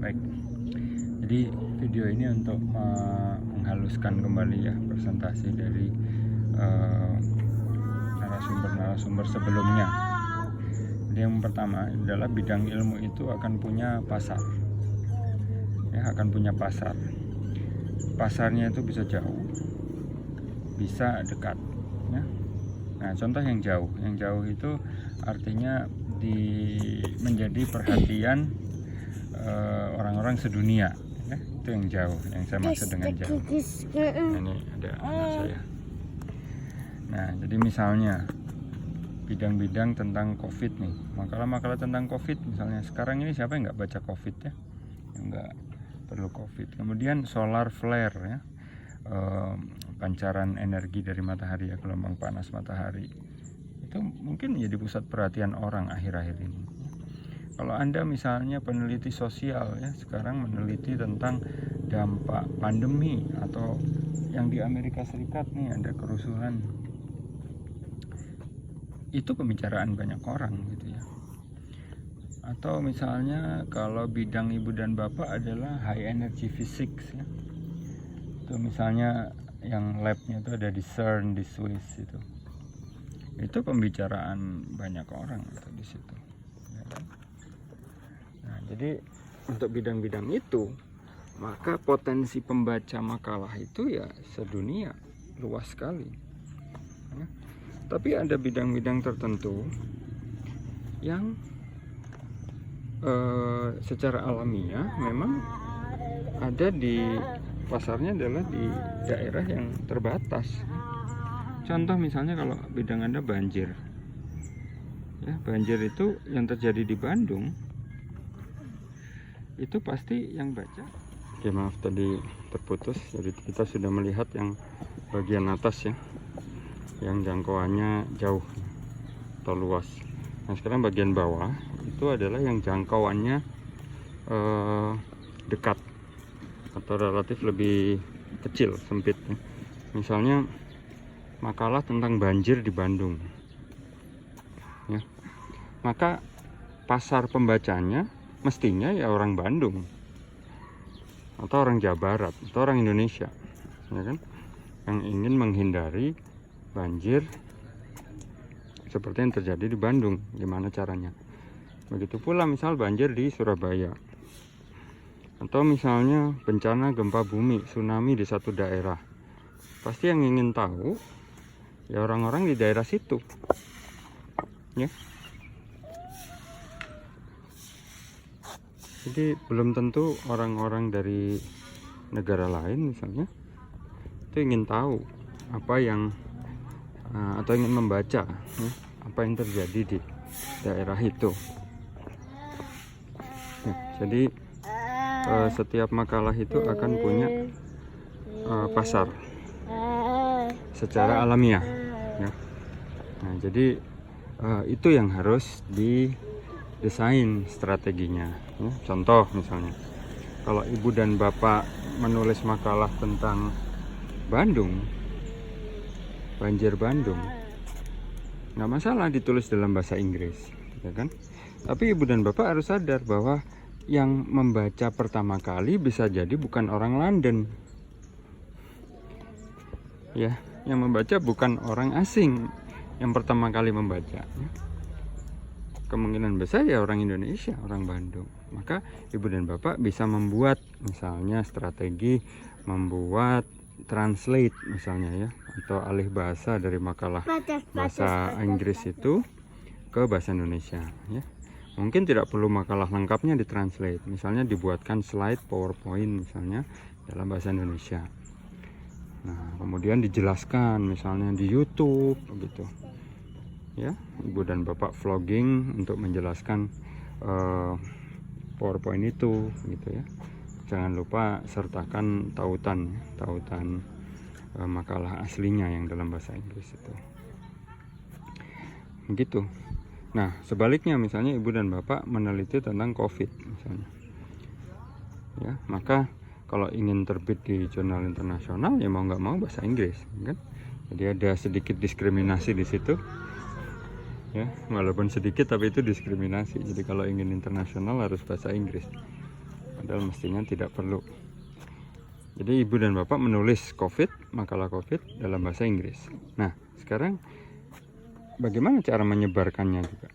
Baik, jadi video ini untuk menghaluskan kembali ya presentasi dari narasumber-narasumber sebelumnya. Jadi yang pertama adalah bidang ilmu itu akan punya pasar, ya, akan punya pasar. Pasarnya itu bisa jauh, bisa dekat, ya. Nah, contoh yang jauh itu artinya menjadi perhatian orang-orang sedunia, ya. Itu yang jauh, yang saya maksud dengan jauh. Nah, ini ada anak saya. Nah, jadi misalnya bidang-bidang tentang COVID nih, makalah-makalah tentang COVID misalnya. Sekarang ini siapa yang nggak baca COVID ya? Yang nggak perlu COVID. Kemudian solar flare ya, pancaran energi dari matahari ya, gelombang panas matahari. Itu mungkin menjadi pusat perhatian orang akhir-akhir ini. Kalau Anda misalnya peneliti sosial ya, sekarang meneliti tentang dampak pandemi, atau yang di Amerika Serikat nih ada kerusuhan, itu pembicaraan banyak orang gitu ya. Atau misalnya kalau bidang ibu dan bapak adalah high energy physics ya, itu misalnya yang labnya itu ada di CERN di Swiss, itu pembicaraan banyak orang gitu di situ ya kan? Nah, jadi untuk bidang-bidang itu maka potensi pembaca makalah itu ya sedunia, luas sekali ya. Tapi ada bidang-bidang tertentu yang secara alamiah memang ada di pasarnya adalah di daerah yang terbatas. Contoh misalnya kalau bidang Anda banjir ya, banjir itu yang terjadi di Bandung itu pasti yang baca. Oke, maaf tadi terputus. Jadi kita sudah melihat yang bagian atas ya, yang jangkauannya jauh atau luas. Nah, sekarang bagian bawah itu adalah yang jangkauannya dekat atau relatif lebih kecil, sempit ya. Misalnya makalah tentang banjir di Bandung ya, maka pasar pembacanya mestinya ya orang Bandung atau orang Jawa Barat atau orang Indonesia ya kan, yang ingin menghindari banjir seperti yang terjadi di Bandung. Gimana caranya? Begitu pula misal banjir di Surabaya, atau misalnya bencana gempa bumi, tsunami di satu daerah. Pasti yang ingin tahu ya orang-orang di daerah situ ya. Jadi belum tentu orang-orang dari negara lain misalnya itu ingin tahu apa yang atau ingin membaca ya, apa yang terjadi di daerah itu ya. Jadi setiap makalah itu akan punya pasar secara alamiah ya. Nah, jadi itu yang harus didesain strateginya ya. Contoh misalnya kalau ibu dan bapak menulis makalah tentang Bandung, banjir Bandung, nggak masalah ditulis dalam bahasa Inggris ya kan. Tapi ibu dan bapak harus sadar bahwa yang membaca pertama kali bisa jadi bukan orang London ya, yang membaca bukan orang asing yang pertama kali membaca ya. Kemungkinan besar ya orang Indonesia, orang Bandung. Maka ibu dan bapak bisa membuat misalnya strategi membuat translate misalnya ya, atau alih bahasa dari makalah bahasa Inggris itu ke bahasa Indonesia ya. Mungkin tidak perlu makalah lengkapnya ditranslate, misalnya dibuatkan slide PowerPoint misalnya dalam bahasa Indonesia. Nah, kemudian dijelaskan misalnya di YouTube begitu ya, ibu dan bapak vlogging untuk menjelaskan PowerPoint itu gitu ya. Jangan lupa sertakan tautan makalah aslinya yang dalam bahasa Inggris itu begitu. Nah, sebaliknya misalnya ibu dan bapak meneliti tentang COVID misalnya ya, maka kalau ingin terbit di jurnal internasional ya mau nggak mau bahasa Inggris kan. Jadi ada sedikit diskriminasi di situ ya, walaupun sedikit tapi itu diskriminasi. Jadi kalau ingin internasional harus bahasa Inggris. padahal mestinya tidak perlu. Jadi ibu dan bapak menulis makalah COVID dalam bahasa Inggris. Nah, sekarang bagaimana cara menyebarkannya juga?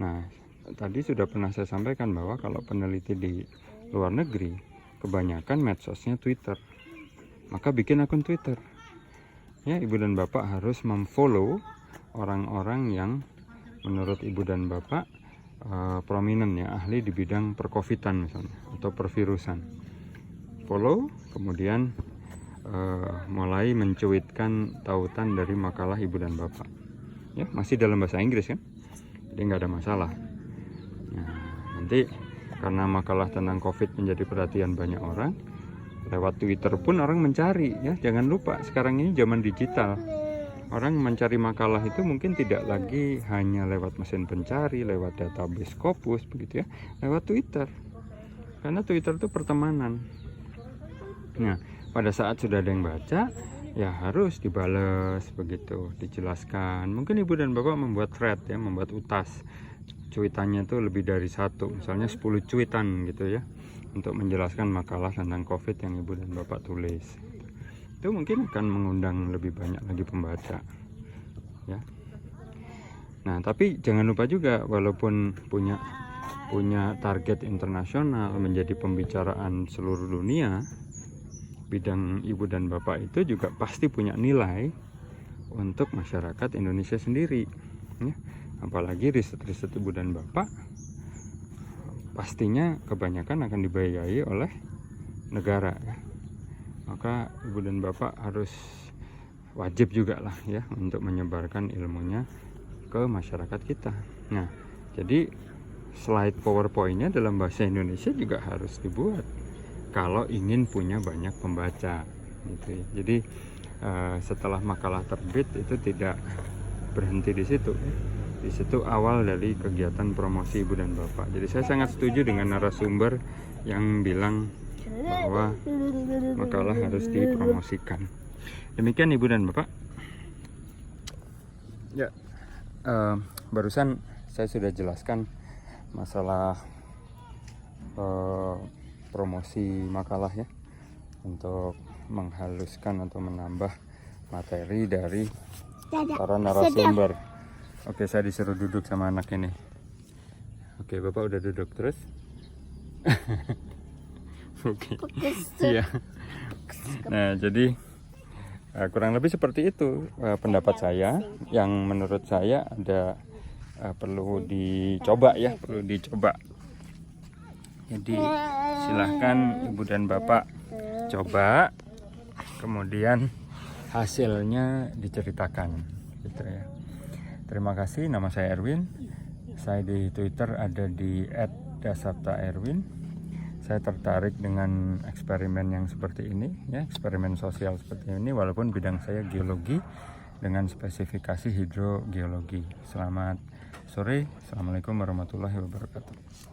Nah, tadi sudah pernah saya sampaikan bahwa kalau peneliti di luar negeri, kebanyakan medsosnya Twitter. Maka bikin akun Twitter. Ya, ibu dan bapak harus memfollow orang-orang yang menurut ibu dan bapak prominent ya, ahli di bidang perkovitan misalnya atau pervirusan. Follow, kemudian mulai mencuitkan tautan dari makalah ibu dan bapak. Ya, masih dalam bahasa Inggris kan, jadi nggak ada masalah. Nah, nanti karena makalah tentang COVID menjadi perhatian banyak orang, lewat Twitter pun orang mencari ya. Jangan lupa sekarang ini zaman digital. Orang mencari makalah itu mungkin tidak lagi hanya lewat mesin pencari, lewat database Scopus begitu ya, lewat Twitter. Karena Twitter itu pertemanan. Nah, pada saat sudah ada yang baca, ya harus dibales begitu, dijelaskan. Mungkin ibu dan bapak membuat thread ya, membuat utas. Cuitannya itu lebih dari 1, misalnya 10 cuitan gitu ya, untuk menjelaskan makalah tentang COVID yang ibu dan bapak tulis. Itu mungkin akan mengundang lebih banyak lagi pembaca ya. Nah, tapi jangan lupa juga, walaupun punya target internasional, menjadi pembicaraan seluruh dunia, bidang ibu dan bapak itu juga pasti punya nilai untuk masyarakat Indonesia sendiri ya. Apalagi riset-riset ibu dan bapak pastinya kebanyakan akan dibiayai oleh negara ya. Maka ibu dan bapak harus wajib juga lah ya untuk menyebarkan ilmunya ke masyarakat kita. Nah, jadi slide PowerPoint-nya dalam bahasa Indonesia juga harus dibuat kalau ingin punya banyak pembaca gitu ya. Jadi setelah makalah terbit itu tidak berhenti di situ ya. Di situ awal dari kegiatan promosi ibu dan bapak. Jadi saya sangat setuju dengan narasumber yang bilang bahwa makalah harus dipromosikan. Demikian ibu dan bapak. Ya, barusan saya sudah jelaskan masalah promosi makalah ya, untuk menghaluskan atau menambah materi dari para narasumber. Oke, saya disuruh duduk sama anak ini. Oke, bapak udah duduk terus. Oke. Iya. Nah, jadi kurang lebih seperti itu pendapat saya, yang menurut saya ada perlu dicoba ya, perlu dicoba. Jadi silahkan ibu dan bapak coba, kemudian hasilnya diceritakan gitu ya. Terima kasih, nama saya Erwin. Saya di Twitter ada di @dasaptaerwin. Saya tertarik dengan eksperimen yang seperti ini ya, eksperimen sosial seperti ini, walaupun bidang saya geologi dengan spesifikasi hidrogeologi. Selamat sore, assalamualaikum warahmatullahi wabarakatuh.